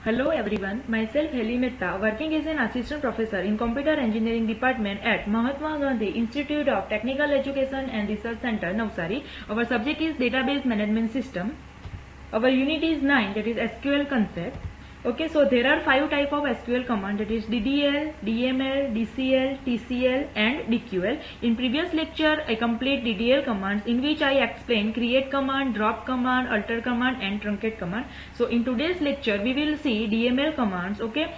Hello everyone, myself Heli Mehta, working as an assistant professor in Computer Engineering Department at Mahatma Gandhi Institute of Technical Education and Research Center, Navsari. Our subject is Database Management System. Our unit is 9, that is SQL concept. Okay, so there are 5 type of SQL command, that is DDL, DML, DCL, TCL and DQL. In previous lecture, I complete DDL commands in which I explain create command, drop command, alter command and truncate command. So in today's lecture, we will see DML commands. Okay,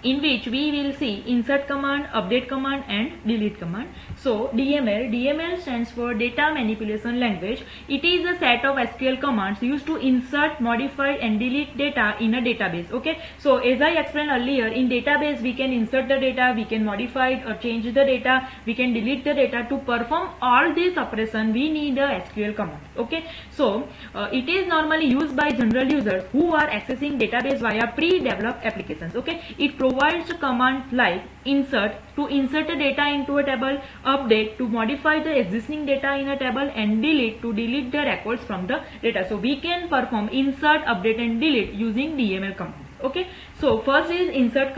in which we will see insert command, update command and delete command. So DML stands for data manipulation language. It is a set of SQL commands used to insert, modify and delete data in a database. Okay, so as I explained earlier, in database we can insert the data, we can modify it or change the data, we can delete the data. To perform all this operation we need a SQL command. Okay, so it is normally used by general users who are accessing database via pre-developed applications. Okay, it provides a command like insert to insert the data into a table, update to modify the existing data in a table and delete to delete the records from the data. So we can perform insert, update and delete using DML command. Okay, so first is insert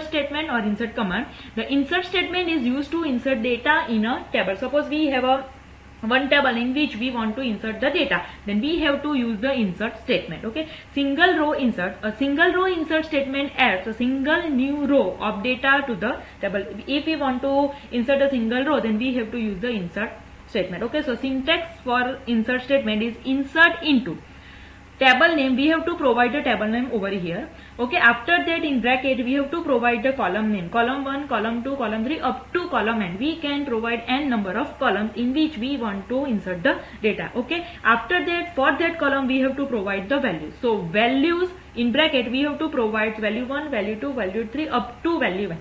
statement or insert command. The insert statement is used to insert data in a table. Suppose we have one table in which we want to insert the data, then we have to use the insert statement. Okay, single row insert. A single row insert statement adds a single new row of data to the table. If we want to insert a single row, then we have to use the insert statement. Okay, so syntax for insert statement is insert into table name. We have to provide the table name over here. Okay, after that in bracket we have to provide the column name, column 1, column 2, column 3 up to column n. We can provide n number of columns in which we want to insert the data. Okay, after that for that column we have to provide the values. So values in bracket we have to provide value 1, value 2, value 3 up to value 1.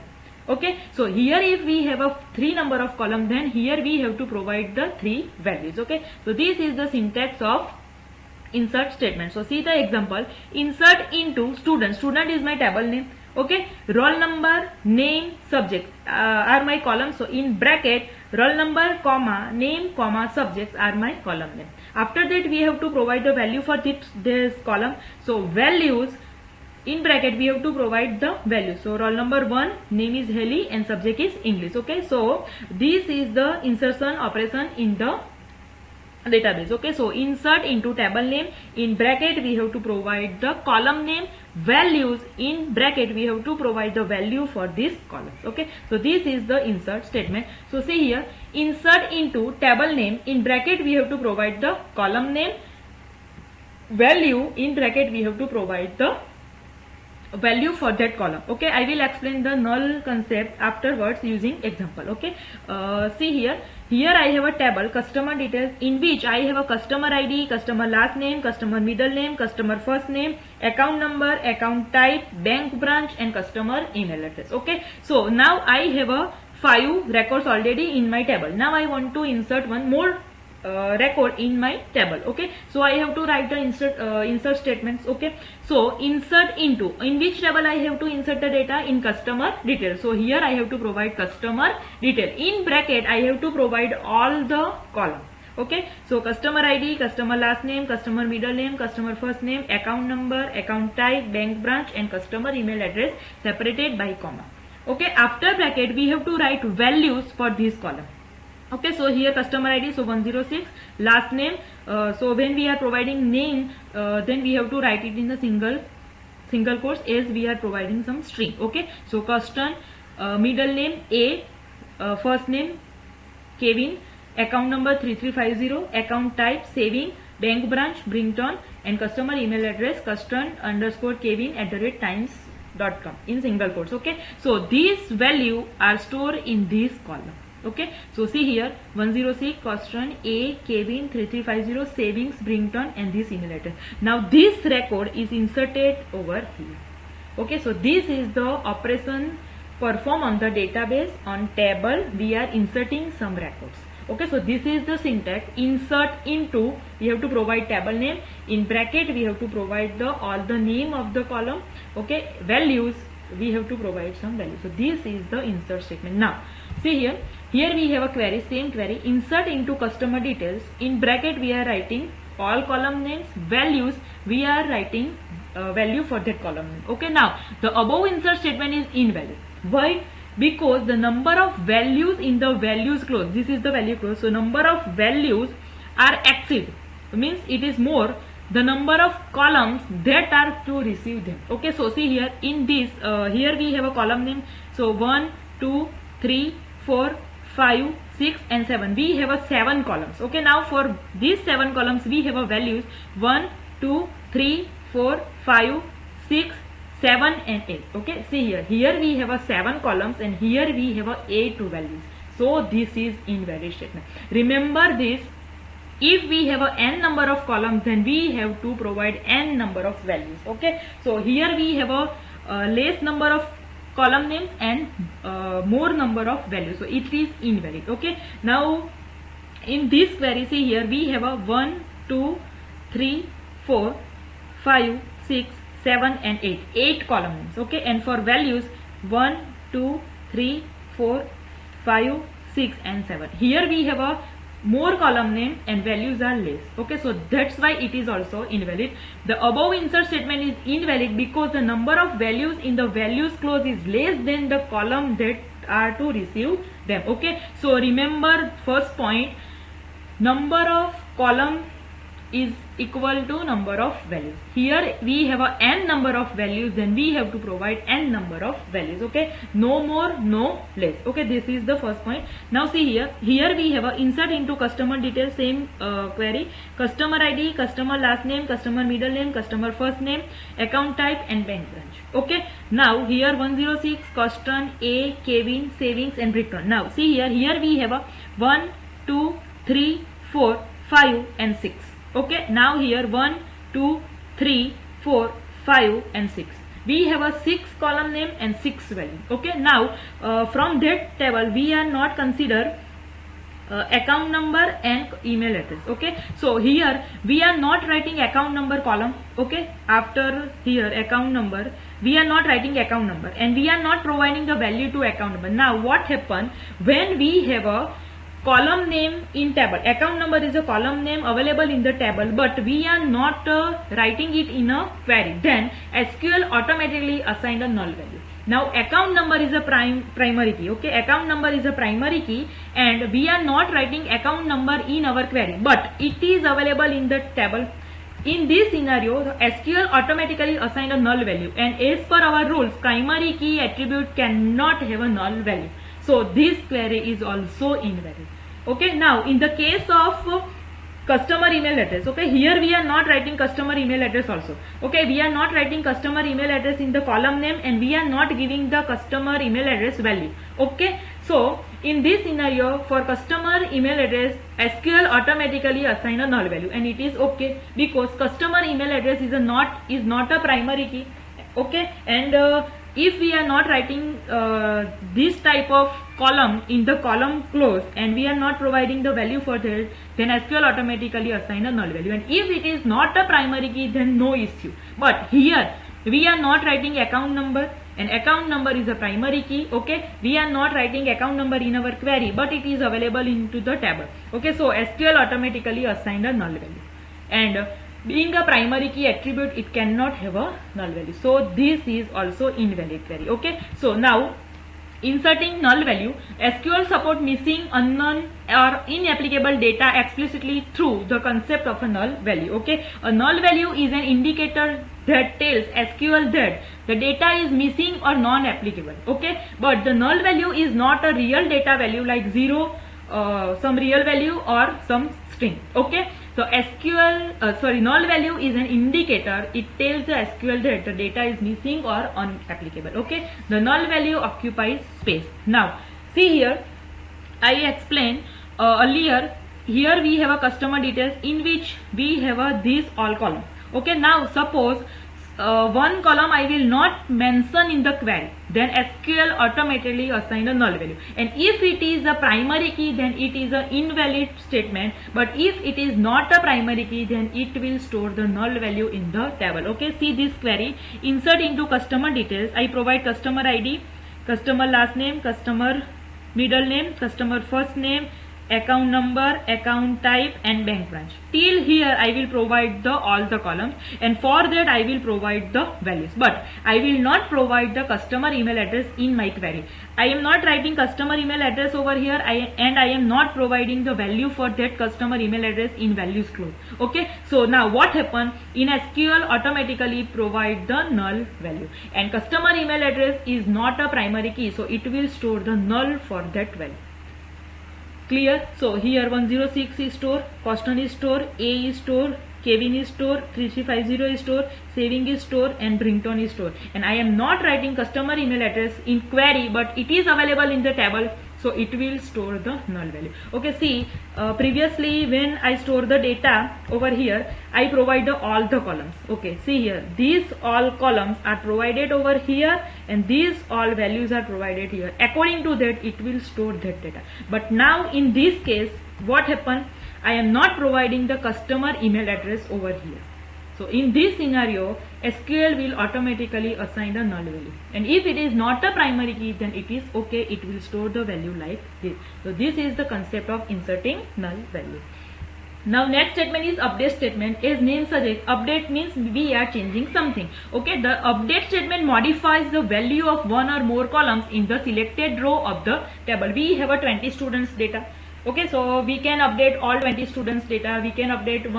Okay, so here if we have a 3 number of column, then here we have to provide the 3 values. Okay, so this is the syntax of insert statement. So see the example, insert into student. Student is my table name. Okay, roll number, name, subject are my columns. So in bracket roll number comma name comma subjects are my column name. After that we have to provide the value for this column. So values in bracket we have to provide the value. So roll number 1, name is Heli and subject is English. Okay, so this is the insertion operation in the database. Okay, so insert into table name, in bracket we have to provide the column name, values in bracket we have to provide the value for this column. Okay, so this is the insert statement. So see here, insert into table name, in bracket we have to provide the column name, value in bracket we have to provide the value for that column. Okay, I will explain the null concept afterwards using example. Okay, see here I have a table customer details in which I have a customer ID, customer last name, customer middle name, customer first name, account number, account type, bank branch and customer email address. Okay, so now I have a 5 records already in my table. Now I want to insert one more record in my table. Okay, so I have to write the insert statements. Okay, so insert into, in which table I have to insert the data? In customer detail. So here I have to provide customer detail, in bracket I have to provide all the column. Okay, so customer ID, customer last name, customer middle name, customer first name, account number, account type, bank branch and customer email address separated by comma. Okay, after bracket we have to write values for this column. Okay, so here customer ID, so 106, last name, so when we are providing name, then we have to write it in the single quotes as we are providing some string. Okay, so custom, middle name A, first name Kevin, account number 3350, account type saving, bank branch Brington and customer email address custom_Kevin@times.com in single quotes. Okay, so these value are stored in this column. Okay, so see here 106 custom A Kevin 3350 savings Brington and this email address. Now this record is inserted over here. Okay, so this is the operation performed on the database. On table we are inserting some records. Okay, so this is the syntax. Insert into, we have to provide table name, in bracket we have to provide all the name of the column. Okay, values we have to provide some value. So this is the insert statement. Now see here we have a query, same query, insert into customer details, in bracket we are writing all column names, values, we are writing value for that column name. Okay, now the above insert statement is invalid. Why? Because the number of values in the values clause, this is the value clause, so number of values are exceed, means it is more the number of columns that are to receive them. Okay, so see here in this, here we have a column name, so 1, 2, 3, 4, 5, 6 and 7, we have a 7 columns. Okay, now for these 7 columns we have a values 1, 2, 3, 4, 5, 6, 7 and 8. Okay, see here we have a 7 columns and here we have a 8 values, so this is invalid statement. Remember this, if we have a n number of columns, then we have to provide n number of values. Okay, so here we have a less number of column names and more number of values, so it is invalid. Okay, now in this query, see here we have a 1, 2, 3, 4, 5, 6, 7 and 8 column names. Okay, and for values 1, 2, 3, 4, 5, 6 and 7, here we have a more column name and values are less. Okay, so that's why it is also invalid. The above insert statement is invalid because the number of values in the values clause is less than the column that are to receive them. Okay, so remember first point, number of column is equal to number of values. Here we have a n number of values, then we have to provide n number of values. Okay, no more, no less. Okay, this is the first point. Now see here we have a insert into customer details, same query, customer ID, customer last name, customer middle name, customer first name, account type and bank branch. Okay, now here 106 custom A, Kevin, savings and return. Now see here we have a 1, 2, 3, 4, 5 and 6. Okay, now here 1, 2, 3, 4, 5 and 6. We have a 6 column name and 6 value. Okay, now from that table we are not consider account number and email address. Okay, so here we are not writing account number column. Okay, after here account number, we are not writing account number and we are not providing the value to account number. Now what happen when we have a column name in table, account number is a column name available in the table, but we are not writing it in a query, then SQL automatically assign a null value. Now account number is a primary key. Okay, account number is a primary key and we are not writing account number in our query, but it is available in the table. In this scenario, the SQL automatically assign a null value, and as per our rules, primary key attribute cannot have a null value. So this query is also invalid. Okay, now in the case of customer email address, okay, here we are not writing customer email address also. Okay, we are not writing customer email address in the column name and we are not giving the customer email address value. Okay, so in this scenario for customer email address, SQL automatically assign a null value and it is okay because customer email address is not a primary key. Okay, and if we are not writing this type of column in the column clause and we are not providing the value for that, then SQL automatically assign a null value, and if it is not a primary key then no issue. But here we are not writing account number and account number is a primary key. Okay, we are not writing account number in our query but it is available into the table. Okay, so SQL automatically assign a null value, and being a primary key attribute, it cannot have a null value. So this is also invalid query. Okay, so now inserting null value, SQL support missing, unknown or inapplicable data explicitly through the concept of a null value. Okay, a null value is an indicator that tells SQL that the data is missing or non-applicable. Okay, but the null value is not a real data value like 0, some real value or some string. Okay, so null value is an indicator. It tells the SQL that the data is missing or unapplicable. Okay, the null value occupies space. Now see here, I explained earlier. Here we have a customer details in which we have a this all column. Okay, now suppose one column I will not mention in the query, then SQL automatically assign a null value, and if it is a primary key then it is an invalid statement, but if it is not a primary key then it will store the null value in the table. Okay, see this query, insert into customer details, I provide customer ID, customer last name, customer middle name, customer first name, account number, account type and bank branch. Till here I will provide all the columns, and for that I will provide the values, but I will not provide the customer email address in my query. I am not writing customer email address over here, and I am not providing the value for that customer email address in values clause. Okay, so now what happen in SQL, automatically provide the null value, and customer email address is not a primary key, so it will store the null for that value. Clear? So here 106 is store, Coston is store, A is store, Kevin is store, 3350 is store, saving is store, and Brington is store. And I am not writing customer email address in query, but it is available in the table, so it will store the null value. Okay, see, previously when I store the data over here, I provide all the columns. Okay, see here, these all columns are provided over here, and these all values are provided here. According to that, it will store that data. But now in this case, what happened? I am not providing the customer email address over here. So in this scenario, SQL will automatically assign the null value, and if it is not a primary key, then it is okay, it will store the value like this. So this is the concept of inserting null value. Now next statement is update statement. As name suggests, update means we are changing something. Okay, the update statement modifies the value of one or more columns in the selected row of the table. We have a 20 students data. Okay, so we can update all 20 students data, we can update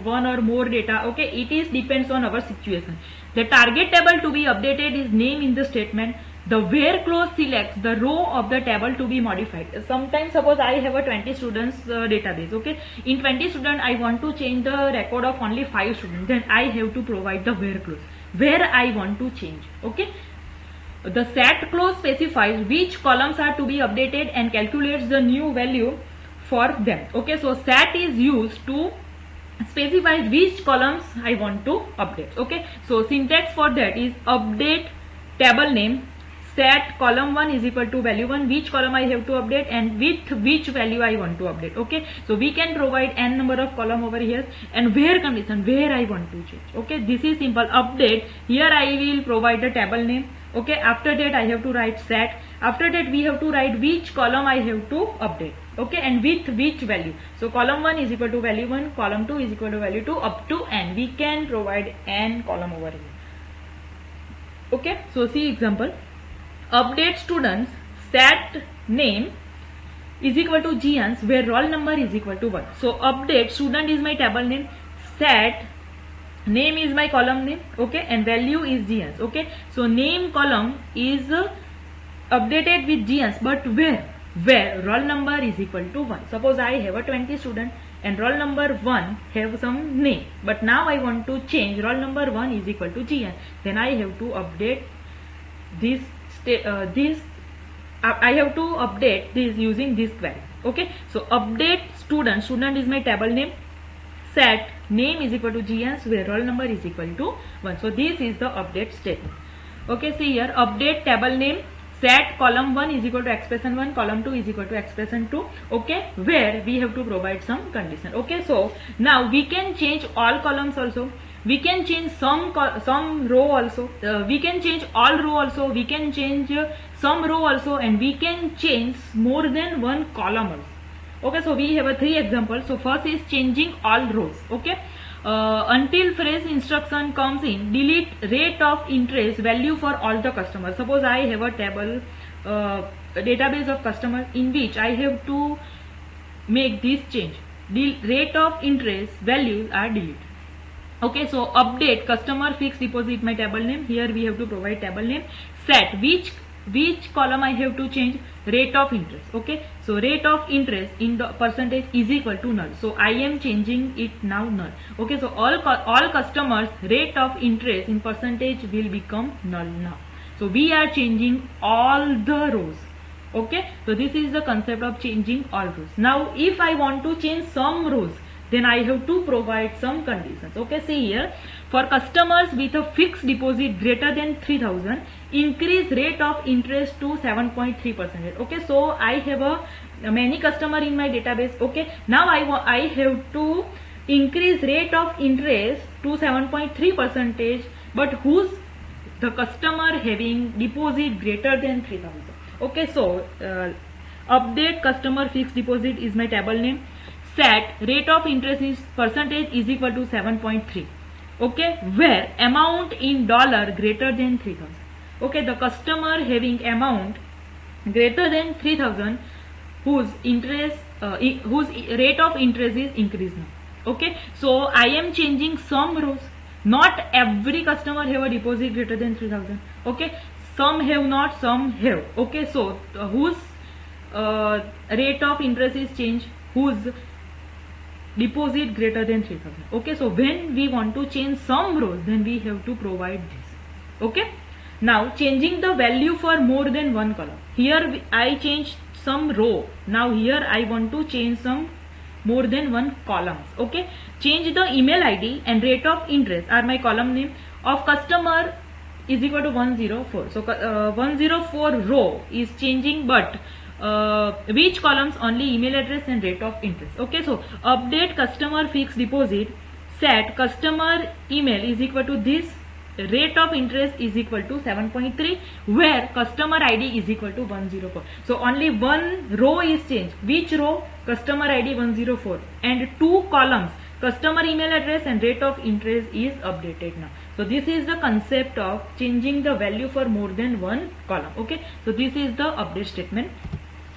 one or more data. Okay, it is depends on our situation. The target table to be updated is name in the statement. The where clause selects the row of the table to be modified. Sometimes suppose I have a 20 students database. Okay, in 20 students I want to change the record of only 5 students, then I have to provide the where clause where I want to change. Okay, the set clause specifies which columns are to be updated and calculates the new value for them. Okay, so set is used to specify which columns I want to update. Okay, so syntax for that is update table name, set column 1 is equal to value 1, which column I have to update and with which value I want to update. Okay, so we can provide n number of column over here, and where condition where I want to change. Okay, this is simple. Update, here I will provide the table name. Okay, after that I have to write set, after that we have to write which column I have to update. Okay, and with which value. So column 1 is equal to value 1, column 2 is equal to value 2, up to n. We can provide n column over here. Okay, so see example. Update students, set name is equal to GNs, where roll number is equal to 1. So update student is my table name, set name is my column name. Okay, and value is GNs. Okay, so name column is updated with GNs, but where roll number is equal to 1. Suppose I have a 20 student and roll number 1 have some name, but now I want to change roll number 1 is equal to GN, then I have to update this I have to update this using this query. Okay, so update student is my table name, set name is equal to GNs, where roll number is equal to 1. So this is the update statement. Okay, see here, update table name, set column 1 is equal to expression 1, column 2 is equal to expression 2. Okay, where we have to provide some condition. Okay, so now we can change all columns also, we can change some row also, we can change all row also, we can change some row also, and we can change more than one column also. Okay, so we have a 3 examples. So first is changing all rows. Okay, until phrase instruction comes in, delete rate of interest value for all the customers. Suppose I have a table database of customers in which I have to make this change, rate of interest values are deleted. Okay, so update customer fixed deposit, my table name, here we have to provide table name, set which column I have to change, rate of interest. Okay, so rate of interest in the percentage is equal to null, so I am changing it now null. Okay, so all customers rate of interest in percentage will become null now. So we are changing all the rows. Okay, so this is the concept of changing all rows. Now if I want to change some rows, then I have to provide some conditions. Okay, see here, for customers with a fixed deposit greater than 3000, increase rate of interest to 7.3%. Okay, so I have many customer in my database. Okay, now I have to increase rate of interest to 7.3%, but who's the customer having deposit greater than 3000. Okay, so Update customer fixed deposit is my table name. Set rate of interest is percentage is equal to 7.3. Okay, where amount in dollar greater than 3000. Okay, the customer having amount greater than 3000 whose interest whose rate of interest is increased now. Okay, so I am changing some rows. Not every customer have a deposit greater than 3000. Okay, some have not, some have. Okay, so whose rate of interest is changed, whose deposit greater than 3000. Okay, so when we want to change some rows, then we have to provide this. Okay, now changing the value for more than one column. Here I changed some row. Now here I want to change some more than one columns. Okay, change the email ID and rate of interest are my column name of customer is equal to 104. So 104 row is changing, but which columns? Only email address and rate of interest. Okay, so update customer fixed deposit, set customer email is equal to this, rate of interest is equal to 7.3, where customer ID is equal to 104. So only one row is changed. Which row? Customer ID 104, and two columns, customer email address and rate of interest is updated now. So this is the concept of changing the value for more than one column. Okay, so this is the update statement.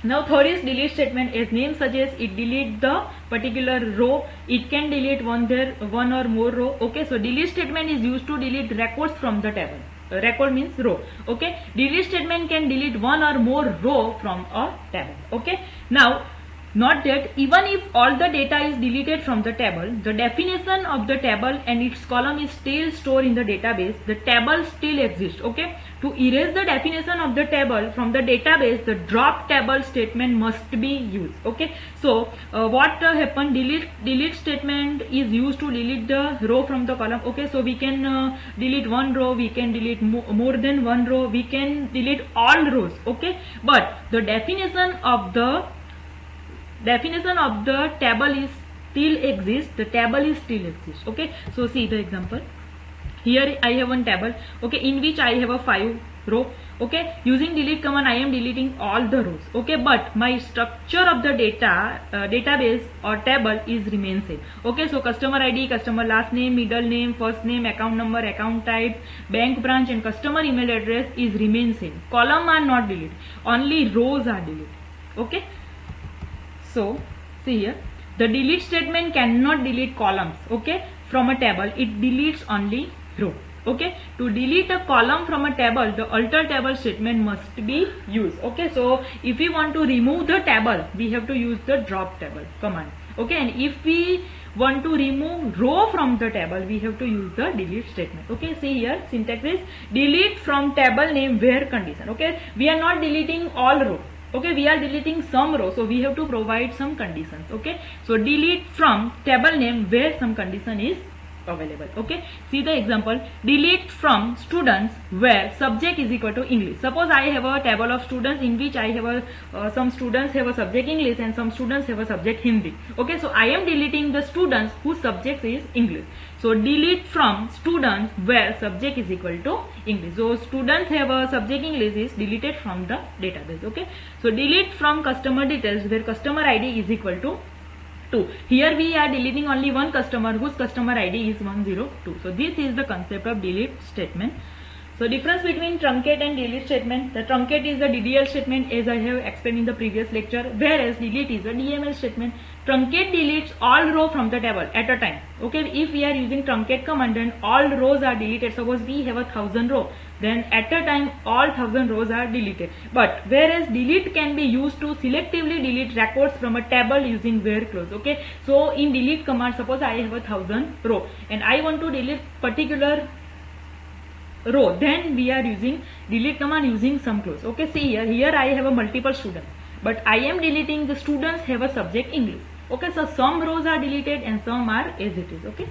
Now third is delete statement. As name suggests, it delete the particular row. It can delete one or more row. Okay, so delete statement is used to delete records from the table. Record means row. Okay, delete statement can delete one or more row from a table. Okay, now not that, even if all the data is deleted from the table, the definition of the table and its column is still stored in the database. The table still exists. Okay, to erase the definition of the table from the database, the drop table statement must be used. Okay, so what happened? Delete statement is used to delete the row from the column. Okay, so we can delete one row, we can delete more than one row, we can delete all rows. Okay, but the definition of the table is still exists. The table is still exists. Okay, so see the example. Here I have one table, okay, in which I have a 5 row. Okay, using delete command I am deleting all the rows. Okay, but my structure of the database or table is remain same. Okay, so customer ID, customer last name, middle name, first name, account number, account type, bank branch, and customer email address is remain same. Column are not deleted, only rows are deleted. Okay, so see here, the delete statement cannot delete columns. Okay, from a table, it deletes only row. Okay, to delete a column from a table, the alter table statement must be used. Okay, so if we want to remove the table, we have to use the drop table command. Okay, and if we want to remove row from the table, we have to use the delete statement. Okay, see here, syntax is delete from table name where condition. Okay, we are not deleting all row. Okay, we are deleting some row, so we have to provide some conditions. Okay, so delete from table name where some condition is available. Okay, see the example. Delete from students where subject is equal to English. Suppose I have a table of students in which I have some students have a subject English and some students have a subject Hindi. Okay, so I am deleting the students whose subject is English. So delete from students where subject is equal to English. So students have a subject English is deleted from the database. Okay, so delete from customer details where customer ID is equal to 2. Here we are deleting only one customer whose customer ID is 102. So this is the concept of delete statement. So difference between truncate and delete statement. The truncate is the DDL statement as I have explained in the previous lecture, whereas delete is a DML statement. Truncate deletes all row from the table at a time. Okay, if we are using truncate command, then all rows are deleted. Suppose we have 1000 row, then at a time all 1000 rows are deleted. But whereas delete can be used to selectively delete records from a table using where clause. Okay, so in delete command, suppose I have 1000 row and I want to delete particular row, then we are using delete command using some clause. Okay, see here I have a multiple student, but I am deleting the students have a subject English. Okay, so some rows are deleted and some are as it is. Okay,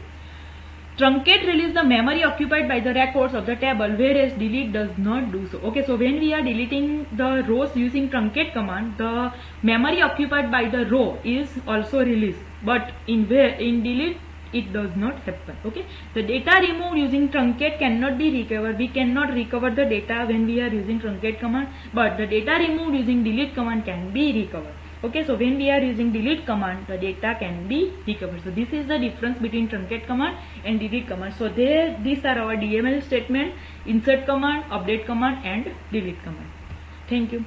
truncate release the memory occupied by the records of the table, whereas delete does not do so. Okay, so when we are deleting the rows using truncate command, the memory occupied by the row is also released, but in delete it does not happen. Okay, the data removed using truncate cannot be recovered. We cannot recover the data when we are using truncate command, but the data removed using delete command can be recovered. Okay, so when we are using delete command, the data can be recovered. So this is the difference between truncate command and delete command. So these are our DML statement: insert command, update command, and delete command. Thank you.